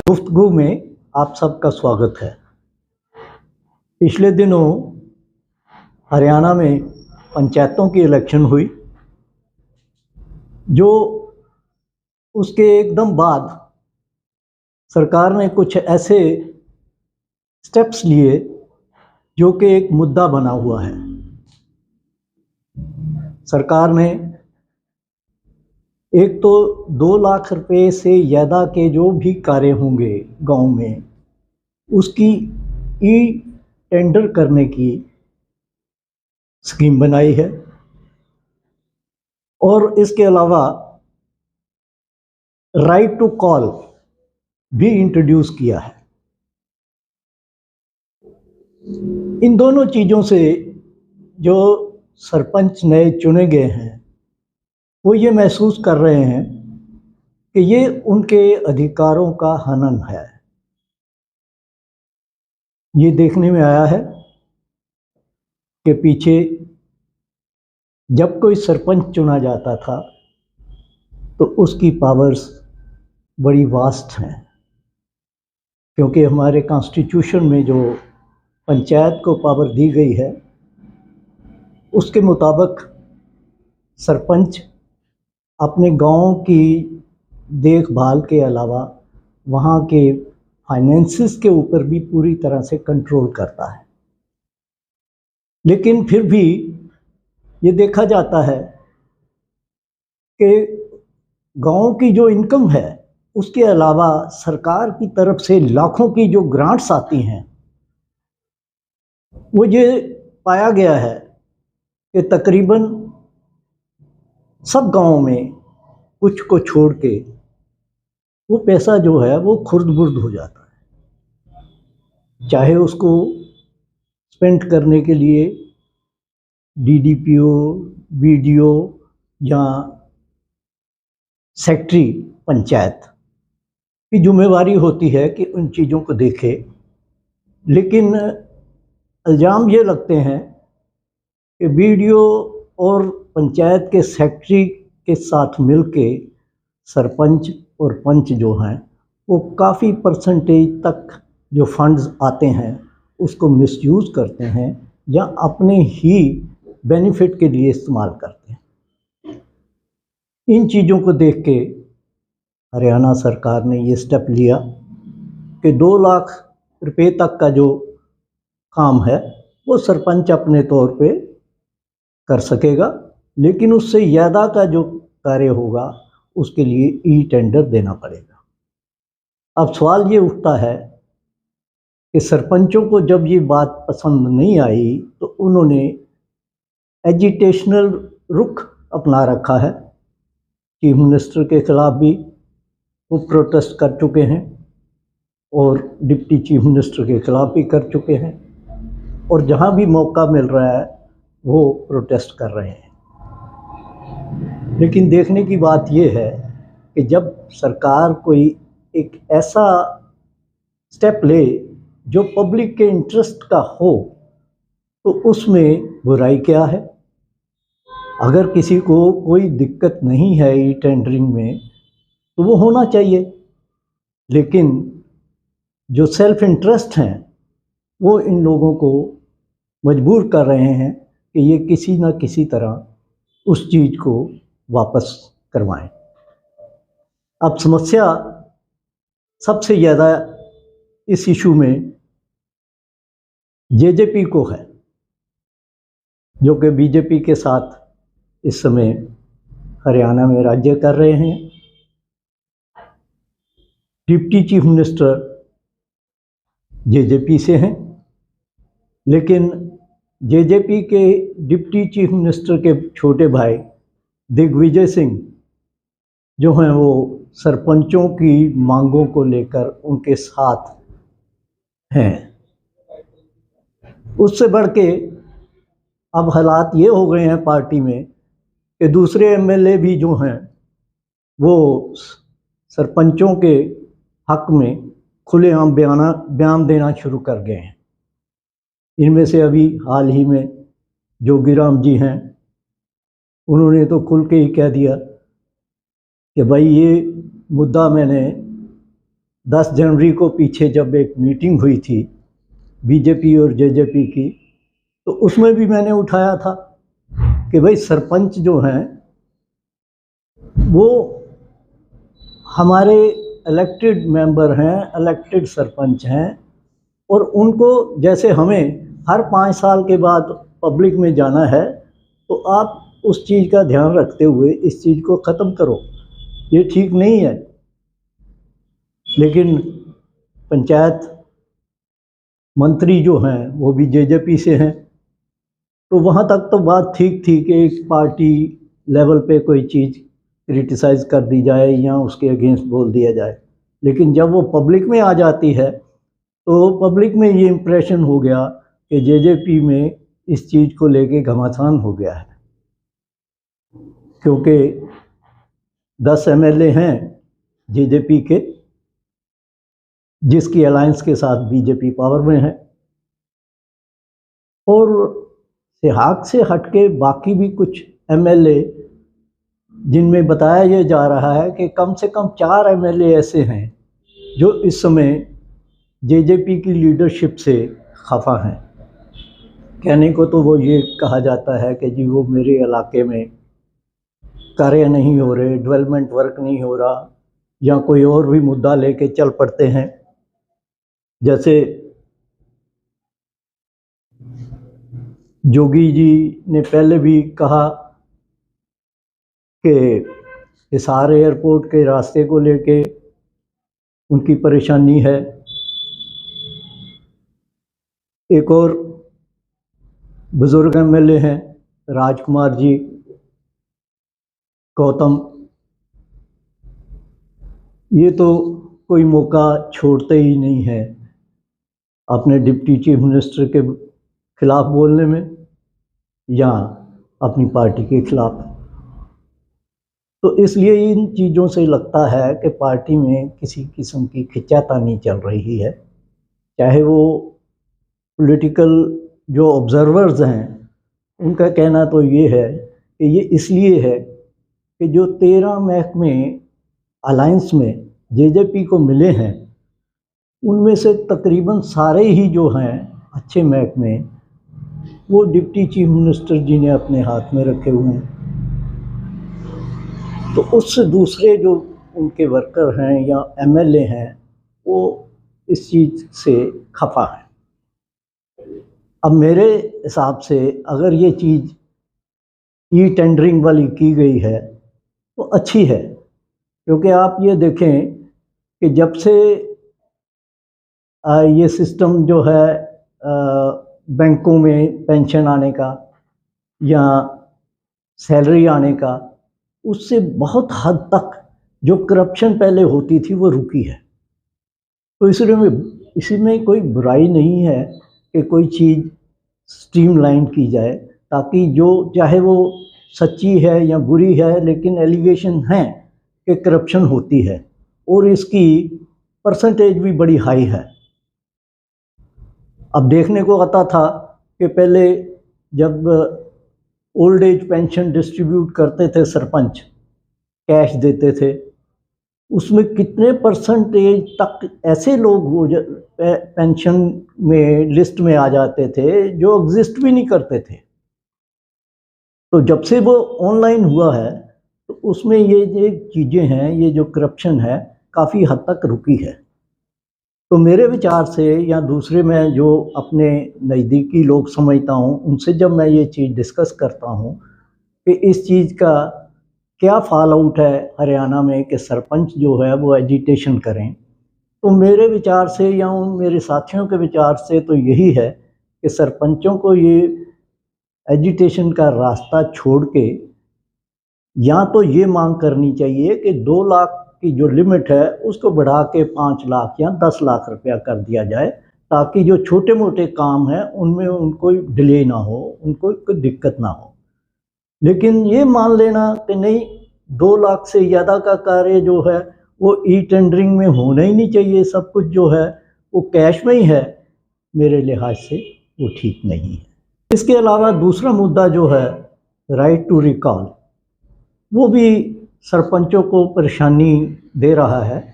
गुफ्तगू में आप सबका स्वागत है। पिछले दिनों हरियाणा में पंचायतों की इलेक्शन हुई, जो उसके एकदम बाद सरकार ने कुछ ऐसे स्टेप्स लिए जो कि एक मुद्दा बना हुआ है। सरकार ने एक तो 2 लाख रुपए से ज़्यादा के जो भी कार्य होंगे गांव में, उसकी ई टेंडर करने की स्कीम बनाई है और इसके अलावा राइट टू कॉल भी इंट्रोड्यूस किया है। इन दोनों चीज़ों से जो सरपंच नए चुने गए हैं वो ये महसूस कर रहे हैं कि ये उनके अधिकारों का हनन है। ये देखने में आया है कि पीछे जब कोई सरपंच चुना जाता था तो उसकी पावर्स बड़ी वास्ट हैं, क्योंकि हमारे कॉन्स्टिट्यूशन में जो पंचायत को पावर दी गई है उसके मुताबिक सरपंच अपने गांव की देखभाल के अलावा वहाँ के फाइनेंसिस के ऊपर भी पूरी तरह से कंट्रोल करता है। लेकिन फिर भी ये देखा जाता है कि गांव की जो इनकम है उसके अलावा सरकार की तरफ से लाखों की जो ग्रांट्स आती हैं, वो ये पाया गया है कि तकरीबन सब गांवों में कुछ को छोड़ के वो पैसा जो है वो खुर्द-बुर्द हो जाता है। चाहे उसको स्पेंड करने के लिए डीडीपीओ, वीडीओ या सेक्रेटरी पंचायत की जिम्मेवारी होती है कि उन चीज़ों को देखे, लेकिन इल्ज़ाम ये लगते हैं कि वीडियो और पंचायत के सेक्रेटरी के साथ मिलके सरपंच और पंच जो हैं वो काफ़ी परसेंटेज तक जो फंड्स आते हैं उसको मिसयूज़ करते हैं या अपने ही बेनिफिट के लिए इस्तेमाल करते हैं। इन चीज़ों को देख के हरियाणा सरकार ने ये स्टेप लिया कि 2 लाख रुपए तक का जो काम है वो सरपंच अपने तौर पे कर सकेगा, लेकिन उससे ज़्यादा का जो कार्य होगा उसके लिए ई टेंडर देना पड़ेगा। अब सवाल ये उठता है कि सरपंचों को जब ये बात पसंद नहीं आई तो उन्होंने एजिटेशनल रुख अपना रखा है। चीफ मिनिस्टर के खिलाफ भी वो प्रोटेस्ट कर चुके हैं और डिप्टी चीफ मिनिस्टर के खिलाफ भी कर चुके हैं, और जहाँ भी मौका मिल रहा है वो प्रोटेस्ट कर रहे हैं। लेकिन देखने की बात ये है कि जब सरकार कोई एक ऐसा स्टेप ले जो पब्लिक के इंटरेस्ट का हो तो उसमें बुराई क्या है। अगर किसी को कोई दिक्कत नहीं है ई टेंडरिंग में तो वो होना चाहिए, लेकिन जो सेल्फ इंटरेस्ट हैं वो इन लोगों को मजबूर कर रहे हैं कि ये किसी न किसी तरह उस चीज़ को वापस करवाएं। अब समस्या सबसे ज़्यादा इस इशू में जेजेपी को है, जो कि बीजेपी के साथ इस समय हरियाणा में राज्य कर रहे हैं। डिप्टी चीफ मिनिस्टर जेजेपी से हैं, लेकिन जेजेपी के डिप्टी चीफ मिनिस्टर के छोटे भाई दिग्विजय सिंह जो हैं वो सरपंचों की मांगों को लेकर उनके साथ हैं। उससे बढ़ के अब हालात ये हो गए हैं पार्टी में कि दूसरे एमएलए भी जो हैं वो सरपंचों के हक में खुलेआम बयान देना शुरू कर गए हैं। इनमें से अभी हाल ही में जोगीराम जी हैं, उन्होंने तो खुल के ही कह दिया कि भाई ये मुद्दा मैंने 10 जनवरी को पीछे जब एक मीटिंग हुई थी बीजेपी और जेजेपी की, तो उसमें भी मैंने उठाया था कि भाई सरपंच जो हैं वो हमारे इलेक्टेड मेंबर हैं, इलेक्टेड सरपंच हैं, और उनको जैसे हमें हर 5 साल के बाद पब्लिक में जाना है, तो आप उस चीज़ का ध्यान रखते हुए इस चीज़ को ख़त्म करो, ये ठीक नहीं है। लेकिन पंचायत मंत्री जो हैं वो भी जेजेपी से हैं, तो वहाँ तक तो बात ठीक थी कि एक पार्टी लेवल पे कोई चीज़ क्रिटिसाइज़ कर दी जाए या उसके अगेंस्ट बोल दिया जाए। लेकिन जब वो पब्लिक में आ जाती है तो पब्लिक में ये इम्प्रेशन हो गया कि जेजेपी में इस चीज़ को लेके घमासान हो गया है, क्योंकि 10 एमएलए हैं जेजेपी के, जिसकी अलायंस के साथ बीजेपी पावर में है, और सिहाग से हटके बाकी भी कुछ एमएलए जिनमें बताया ये जा रहा है कि कम से कम 4 एमएलए ऐसे हैं जो इस समय जेजेपी की लीडरशिप से खफा हैं। कहने को तो वो ये कहा जाता है कि जी वो मेरे इलाके में कार्य नहीं हो रहे, डेवलपमेंट वर्क नहीं हो रहा, या कोई और भी मुद्दा लेके चल पड़ते हैं। जैसे जोगी जी ने पहले भी कहा कि हिसार एयरपोर्ट के रास्ते को लेके उनकी परेशानी है। एक और बुजुर्ग एमएलए हैं राजकुमार जी गौतम, ये तो कोई मौका छोड़ते ही नहीं है अपने डिप्टी चीफ मिनिस्टर के खिलाफ बोलने में या अपनी पार्टी के खिलाफ। तो इसलिए इन चीज़ों से लगता है कि पार्टी में किसी किस्म की खिंचातानी चल रही है। चाहे वो पॉलिटिकल जो ऑब्जर्वर्स हैं उनका कहना तो ये है कि ये इसलिए है कि जो 13 महकमे अलायंस में जेजेपी को मिले हैं उनमें से तकरीबन सारे ही जो हैं अच्छे महकमे वो डिप्टी चीफ मिनिस्टर जी ने अपने हाथ में रखे हुए हैं। तो उससे दूसरे जो उनके वर्कर हैं या एमएलए हैं वो इस चीज़ से खफा हैं। अब मेरे हिसाब से अगर ये चीज़ ई टेंडरिंग वाली की गई है तो अच्छी है, क्योंकि आप ये देखें कि जब से ये सिस्टम जो है बैंकों में पेंशन आने का या सैलरी आने का, उससे बहुत हद तक जो करप्शन पहले होती थी वो रुकी है। तो इसलिए इसमें कोई बुराई नहीं है कि कोई चीज़ स्ट्रीमलाइन की जाए, ताकि जो चाहे वो सच्ची है या बुरी है लेकिन एलिगेशन है कि करप्शन होती है और इसकी परसेंटेज भी बड़ी हाई है। अब देखने को आता था कि पहले जब ओल्ड एज पेंशन डिस्ट्रीब्यूट करते थे सरपंच, कैश देते थे, उसमें कितने परसेंटेज तक ऐसे लोग हो पेंशन में लिस्ट में आ जाते थे जो एग्जिस्ट भी नहीं करते थे। तो जब से वो ऑनलाइन हुआ है तो उसमें ये चीज़ें हैं, ये जो करप्शन है काफ़ी हद तक रुकी है। तो मेरे विचार से या दूसरे मैं जो अपने नज़दीकी लोग समझता हूँ उनसे जब मैं ये चीज़ डिस्कस करता हूँ कि इस चीज़ का क्या फॉल आउट है हरियाणा में कि सरपंच जो है वो एजिटेशन करें, तो मेरे विचार से या उन मेरे साथियों के विचार से तो यही है कि सरपंचों को ये एजिटेशन का रास्ता छोड़ के या तो ये मांग करनी चाहिए कि 2 लाख की जो लिमिट है उसको बढ़ा के 5 लाख या 10 लाख रुपया कर दिया जाए, ताकि जो छोटे मोटे काम हैं उनमें उनको डिले ना हो, उनको कोई दिक्कत ना हो। लेकिन ये मान लेना कि नहीं 2 लाख से ज़्यादा का कार्य जो है वो ई टेंडरिंग में होना ही नहीं चाहिए, सब कुछ जो है वो कैश में ही है, मेरे लिहाज से वो ठीक नहीं है। इसके अलावा दूसरा मुद्दा जो है राइट टू रिकॉल, वो भी सरपंचों को परेशानी दे रहा है।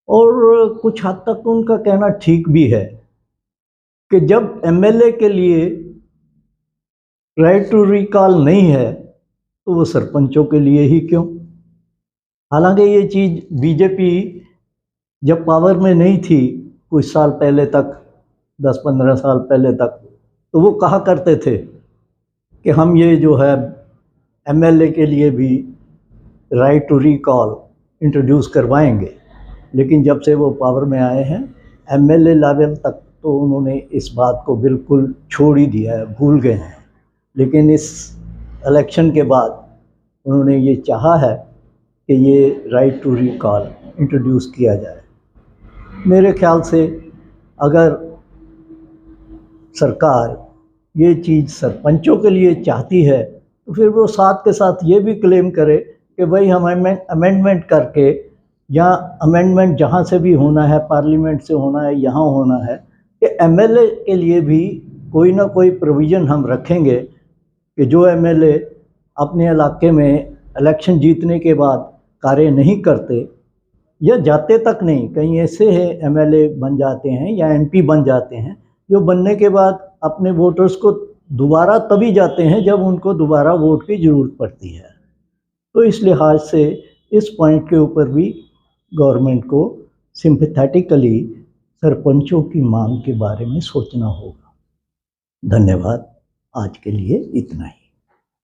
और कुछ हद तक उनका कहना ठीक भी है कि जब एमएलए के लिए राइट टू रिकॉल नहीं है तो वो सरपंचों के लिए ही क्यों। हालांकि ये चीज़ बीजेपी जब पावर में नहीं थी कुछ साल पहले तक, 10-15 साल पहले तक, तो वो कहा करते थे कि हम ये जो है एमएलए के लिए भी राइट टू रिकॉल इंट्रोड्यूस करवाएंगे। लेकिन जब से वो पावर में आए हैं एमएलए लेवल तक तो उन्होंने इस बात को बिल्कुल छोड़ ही दिया है, भूल गए हैं। लेकिन इस इलेक्शन के बाद उन्होंने ये चाहा है कि ये राइट टू रिकॉल इंट्रोड्यूस किया जाए। मेरे ख्याल से अगर सरकार ये चीज़ सरपंचों के लिए चाहती है तो फिर वो साथ के साथ ये भी क्लेम करे कि भाई हम अमेंडमेंट करके, या अमेंडमेंट जहाँ से भी होना है, पार्लियामेंट से होना है, यहाँ होना है, कि एमएलए के लिए भी कोई ना कोई प्रोविज़न हम रखेंगे कि जो एमएलए अपने इलाके में इलेक्शन जीतने के बाद कार्य नहीं करते या जाते तक नहीं, कहीं ऐसे है एमएलए बन जाते हैं या एमपी बन जाते हैं जो बनने के बाद अपने वोटर्स को दोबारा तभी जाते हैं जब उनको दोबारा वोट की ज़रूरत पड़ती है। तो इस लिहाज से इस पॉइंट के ऊपर भी गवर्नमेंट को सिंपैथेटिकली सरपंचों की मांग के बारे में सोचना होगा। धन्यवाद। आज के लिए इतना ही।